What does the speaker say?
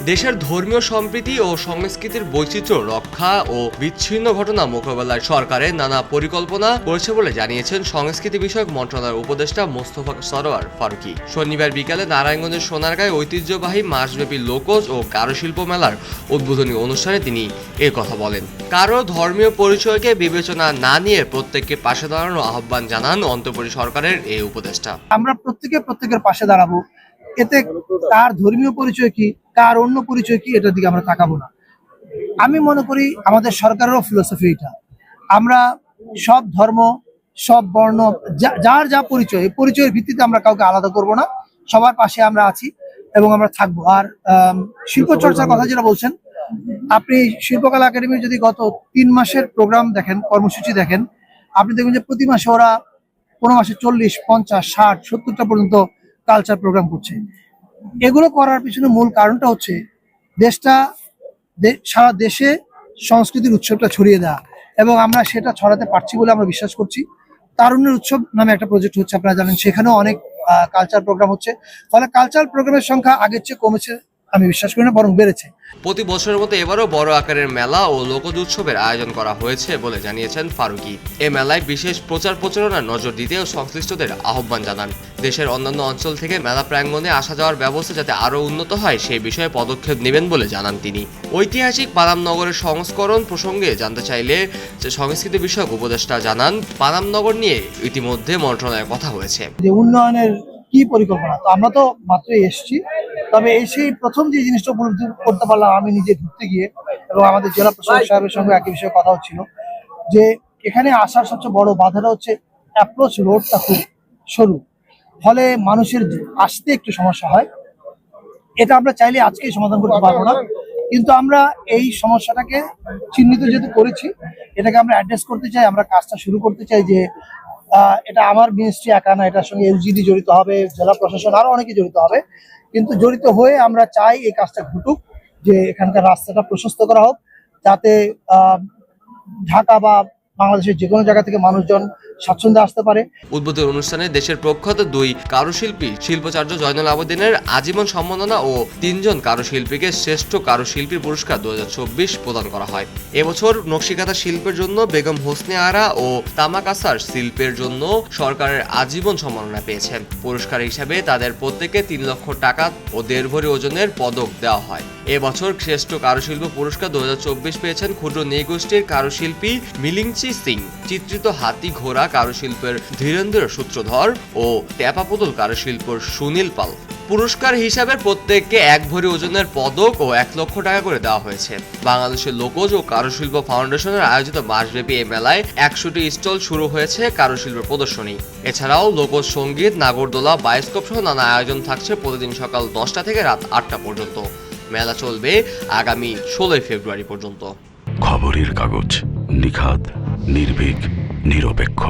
দেশের ধর্মীয় সম্প্রীতি ও সংস্কৃতির বৈচিত্র্য রক্ষা ও বিচ্ছিন্ন ঘটনা মোকাবেলায় সরকারের নানা পরিকল্পনা করেছে বলে জানিয়েছেন সংস্কৃতি বিষয়ক মন্ত্রণালয়ের উপদেষ্টা মোস্তফা সরোয়ার ফারুকী। শনিবার বিকালে নারায়ণগঞ্জের সোনারগাঁয়ে ঐতিহ্যবাহী মাসব্যাপী লোকজ ও কারুশিল্প মেলার উদ্বোধনী অনুষ্ঠানে তিনি এ কথা বলেন। কারো ধর্মীয় পরিচয়কে বিবেচনা না নিয়ে প্রত্যেককে পাশে দাঁড়ানোর আহ্বান জানান অন্তর্বর্তী সরকারের এই উপদেষ্টা। আমরা প্রত্যেকের পাশে দাঁড়াবো। এতে কার ধর্মীয় পরিচয় কি, কার অন্য পরিচয় কি, এটার দিকে আমরা তাকাবো না। আমি মনে করি আমাদের সরকারেরও ফিলোসফি এটা, আমরা সব ধর্ম, সব বর্ণ, যার যা পরিচয়, এই পরিচয়ের ভিত্তিতে আমরা কাউকে আলাদা করব না, সবার পাশে আমরা আছি এবং আমরা থাকবো। আর শিল্প চর্চার কথা যেটা বলছেন, আপনি শিল্পকলা একাডেমির যদি গত 3 মাসের প্রোগ্রাম দেখেন, কর্মসূচি দেখেন, আপনি দেখবেন যে প্রতি মাসে ওরা কোনো মাসে 40, 50, 60, 70টা পর্যন্ত কালচার প্রোগ্রাম করছে। এগুলো করার পিছনে মূল কারণটা হচ্ছে সারা দেশে সংস্কৃতির উৎসবটা ছড়িয়ে দেওয়া, এবং আমরা সেটা ছড়াতে পারছি বলে আমরা বিশ্বাস করছি। তারুণ্যের উৎসব নামে একটা প্রজেক্ট হচ্ছে, আপনারা জানেন, সেখানেও অনেক কালচার প্রোগ্রাম হচ্ছে। ফলে কালচার প্রোগ্রামের সংখ্যা আগের চেয়ে কমেছে আমি বিশ্বাস করি না, বরং বেড়েছে। প্রতি বছরের মতো এবারও বড় আকারের মেলা ও লোকজ উৎসবের আয়োজন করা হয়েছে বলে জানিয়েছেন ফারুকী। এ মেলায় বিশেষ প্রচার প্রচারণার নজর দিতেও সংশ্লিষ্টদের আহ্বান জানান। দেশের অন্যান্য অঞ্চল থেকে মেলা প্রাঙ্গণে আসা যাওয়ার ব্যবস্থা যাতে আরও উন্নত হয় সেই বিষয়ে পদক্ষেপ নেবেন বলে জানান তিনি। ঐতিহাসিক পানামনগরের সংস্করণ প্রসঙ্গে জানতে চাইলে যে সংস্কৃতি বিষয়ক উপদেষ্টা জানান, পানামনগর নিয়ে ইতিমধ্যে মন্ত্রণালয়ে কথা হয়েছে। যে উন্নয়নের কি পরিকল্পনা, তো আমরা তো মাত্রই এসেছি, তবে সেই প্রথম যে জিনিসটা উপলব্ধি করতে পারলাম আমি নিজে ঘুরতে গিয়ে, এবং আমাদের জেলা প্রশাসক সাহেবের সঙ্গে একই বিষয়ে কথা হচ্ছিল, যে এখানে আসার সবচেয়ে বড় বাধাটা হচ্ছে অ্যাপ্রোচ রোডটা খুব সরু, ফলে মানুষের আসতে একটু সমস্যা হয়। এটা আমরা চাইলে আজকেই সমাধান করতে পারবো না, কিন্তু আমরা এই সমস্যাটাকে চিহ্নিত যেহেতু করেছি, এটাকে আমরা অ্যাড্রেস করতে চাই, আমরা কাজটা শুরু করতে চাই। যে এটা আমার মিনিস্ট্রি একা না, এটার সঙ্গে এলজিডি জড়িত হবে, জেলা প্রশাসন, আরো অনেকে জড়িত হবে। কিন্তু জড়িত হয়ে আমরা চাই এই কাজটা ঘটুক, যে এখানকার রাস্তাটা প্রশস্ত করা হোক, যাতে ঢাকা বা বাংলাদেশের যে কোনো জায়গা থেকে মানুষজন স্বাচ্ছন্দ্যে আসতে পারে। উদ্বোধনী অনুষ্ঠানে দেশের প্রখ্যাত 2 কারুশিল্পী শিল্পাচার্য জয়নুল আবেদিনের আজীবন সম্মাননা ও 3 জন কারুশিল্পীকে শ্রেষ্ঠ কারুশিল্পী পুরস্কার 2024 প্রদান করা হয়। এবছর নকশিকাঁথা শিল্পের জন্য বেগম হোসনে আরা ও তামাকাসার শিল্পের জন্য সরকারের আজীবন সম্মাননা পেয়েছেন। পুরস্কার হিসাবে তাদের প্রত্যেকে 3 লক্ষ টাকা ও 1.5 ভরি ওজনের পদক দেওয়া হয়। এবছর শ্রেষ্ঠ কারুশিল্প পুরস্কার 2024 পেয়েছেন ক্ষুদ্র নৃগোষ্ঠীর কারুশিল্পী মিলিংচি সিং, চিত্রিত হাতি ঘোড়া কারুশিল্পের ধীরেন্দ্র সূত্রধর ও ট্যাপা পুতুল কারুশিল্পর সুনীল পাল। পুরস্কার হিসাবে প্রত্যেককে 1 ভরি ওজনের পদক ও 1 লক্ষ টাকা করে দেওয়া হয়েছে। বাংলাদেশের লোকজ ও কারুশিল্প ফাউন্ডেশনের আয়োজিত মাসব্যাপী এই মেলায় 100টি স্টল শুরু হয়েছে কারুশিল্পের প্রদর্শনী। এছাড়াও লোকজ সঙ্গীত, নাগরদোলা, বায়োস্কোপ সহ নানা আয়োজন থাকছে প্রতিদিন সকাল 10টা থেকে রাত 8টা পর্যন্ত। মেলা চলবে আগামী 16 ফেব্রুয়ারি পর্যন্ত। খবরের কাগজ, নিখাত, নির্ভীক, নিরপেক্ষ।